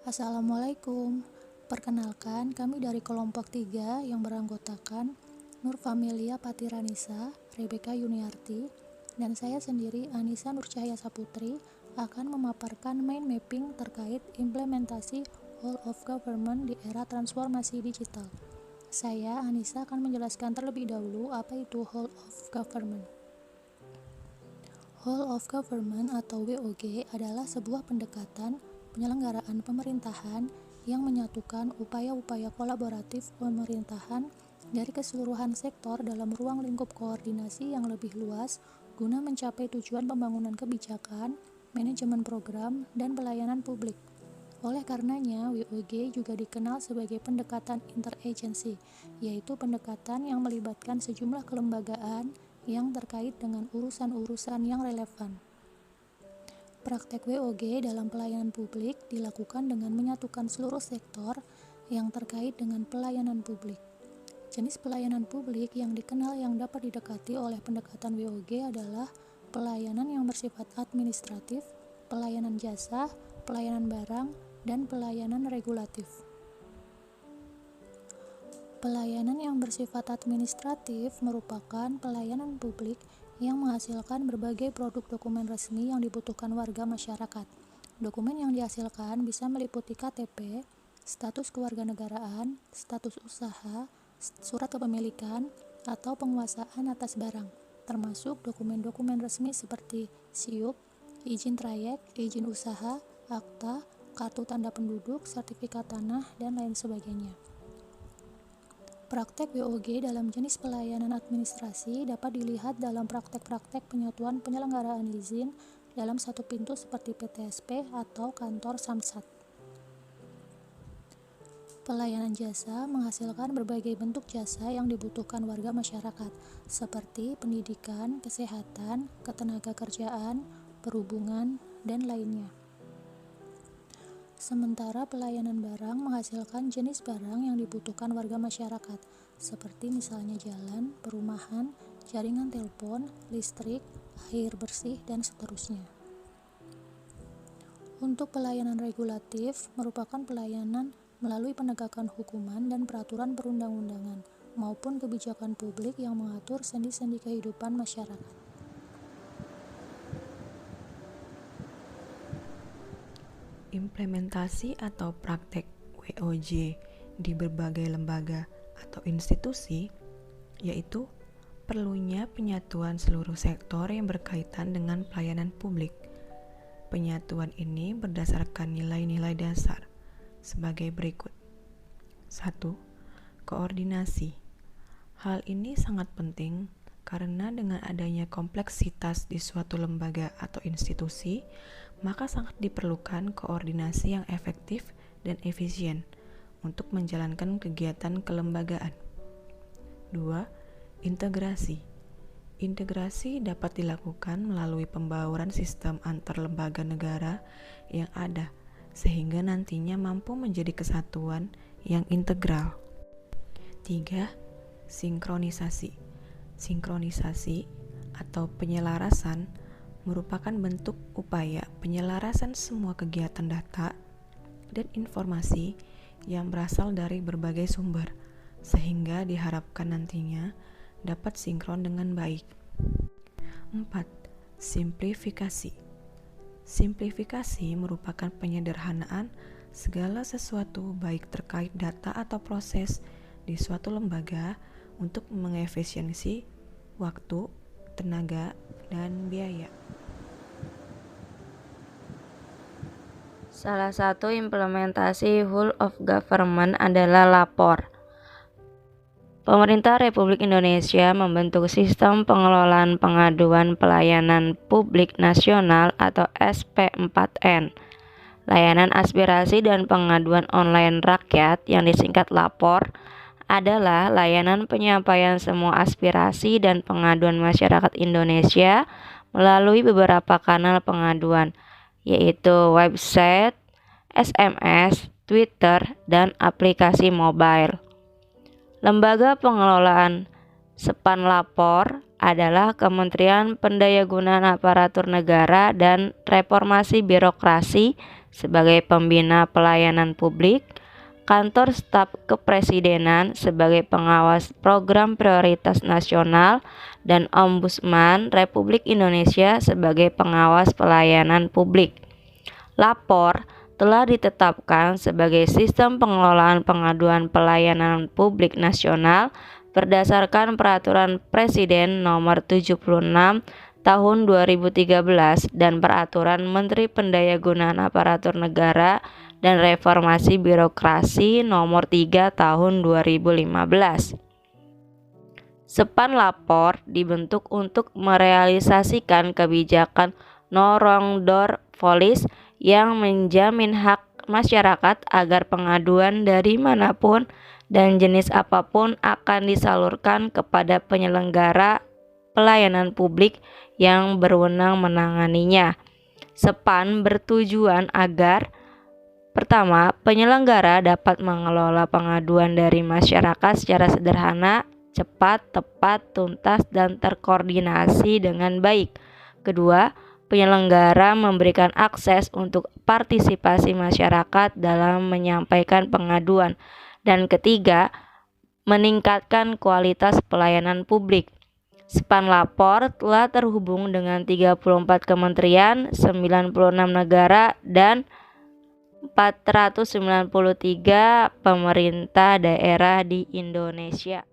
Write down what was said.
Assalamualaikum. Perkenalkan, kami dari kelompok 3 yang beranggotakan Nur Familia Patiranisa, Rebecca Yuniarti, dan saya sendiri Anissa Nurcahya Saputri akan memaparkan mind mapping terkait implementasi whole of government di era transformasi digital. Saya, Anissa, akan menjelaskan terlebih dahulu apa itu whole of government. Whole of Government atau WOG adalah sebuah pendekatan penyelenggaraan pemerintahan yang menyatukan upaya-upaya kolaboratif pemerintahan dari keseluruhan sektor dalam ruang lingkup koordinasi yang lebih luas guna mencapai tujuan pembangunan kebijakan, manajemen program, dan pelayanan publik. Oleh karenanya, WOG juga dikenal sebagai pendekatan interagency, yaitu pendekatan yang melibatkan sejumlah kelembagaan yang terkait dengan urusan-urusan yang relevan. Praktek WOG dalam pelayanan publik dilakukan dengan menyatukan seluruh sektor yang terkait dengan pelayanan publik. Jenis pelayanan publik yang dikenal yang dapat didekati oleh pendekatan WOG adalah pelayanan yang bersifat administratif, pelayanan jasa, pelayanan barang, dan pelayanan regulatif. Pelayanan yang bersifat administratif merupakan pelayanan publik yang menghasilkan berbagai produk dokumen resmi yang dibutuhkan warga masyarakat. Dokumen yang dihasilkan bisa meliputi KTP, status kewarganegaraan, status usaha, surat kepemilikan, atau penguasaan atas barang, termasuk dokumen-dokumen resmi seperti SIUP, izin trayek, izin usaha, akta, kartu tanda penduduk, sertifikat tanah, dan lain sebagainya. Praktek WOG dalam jenis pelayanan administrasi dapat dilihat dalam praktek-praktek penyatuan penyelenggaraan izin dalam satu pintu seperti PTSP atau kantor Samsat. Pelayanan jasa menghasilkan berbagai bentuk jasa yang dibutuhkan warga masyarakat, seperti pendidikan, kesehatan, ketenagakerjaan, perhubungan, dan lainnya. Sementara pelayanan barang menghasilkan jenis barang yang dibutuhkan warga masyarakat, seperti misalnya jalan, perumahan, jaringan telepon, listrik, air bersih, dan seterusnya. Untuk pelayanan regulatif, merupakan pelayanan melalui penegakan hukuman dan peraturan perundang-undangan, maupun kebijakan publik yang mengatur sendi-sendi kehidupan masyarakat. Implementasi atau praktek WOG di berbagai lembaga atau institusi, yaitu perlunya penyatuan seluruh sektor yang berkaitan dengan pelayanan publik. Penyatuan ini berdasarkan nilai-nilai dasar sebagai berikut. 1. Koordinasi. Hal ini sangat penting karena dengan adanya kompleksitas di suatu lembaga atau institusi, maka sangat diperlukan koordinasi yang efektif dan efisien untuk menjalankan kegiatan kelembagaan. 2. Integrasi. Integrasi dapat dilakukan melalui pembauran sistem antar lembaga negara yang ada, sehingga nantinya mampu menjadi kesatuan yang integral. 3. Sinkronisasi. Sinkronisasi atau penyelarasan merupakan bentuk upaya penyelarasan semua kegiatan data dan informasi yang berasal dari berbagai sumber, sehingga diharapkan nantinya dapat sinkron dengan baik. 4. Simplifikasi. Simplifikasi merupakan penyederhanaan segala sesuatu baik terkait data atau proses di suatu lembaga untuk mengefisiensi waktu, tenaga, dan biaya. Salah satu implementasi whole of government adalah lapor. Pemerintah Republik Indonesia membentuk Sistem Pengelolaan Pengaduan Pelayanan Publik Nasional atau SP4N. Layanan aspirasi dan pengaduan online rakyat yang disingkat lapor adalah layanan penyampaian semua aspirasi dan pengaduan masyarakat Indonesia melalui beberapa kanal pengaduan, yaitu website, SMS, Twitter, dan aplikasi mobile. Lembaga pengelolaan Sepan Lapor adalah Kementerian Pendayagunaan Aparatur Negara dan Reformasi Birokrasi sebagai pembina pelayanan publik, Kantor Staf Kepresidenan sebagai pengawas program prioritas nasional, dan Ombudsman Republik Indonesia sebagai pengawas pelayanan publik. Lapor telah ditetapkan sebagai sistem pengelolaan pengaduan pelayanan publik nasional berdasarkan Peraturan Presiden Nomor 76 Tahun 2013 dan Peraturan Menteri Pendayagunaan Aparatur Negara dan Reformasi Birokrasi Nomor 3 Tahun 2015. Sepan Lapor dibentuk untuk merealisasikan kebijakan no wrong door policy yang menjamin hak masyarakat agar pengaduan dari manapun dan jenis apapun akan disalurkan kepada penyelenggara pelayanan publik yang berwenang menanganinya. Sepan bertujuan agar pertama, penyelenggara dapat mengelola pengaduan dari masyarakat secara sederhana, cepat, tepat, tuntas, dan terkoordinasi dengan baik. Kedua, penyelenggara memberikan akses untuk partisipasi masyarakat dalam menyampaikan pengaduan. Dan ketiga, meningkatkan kualitas pelayanan publik. Sepan Lapor telah terhubung dengan 34 kementerian, 96 negara, dan 493 pemerintah daerah di Indonesia.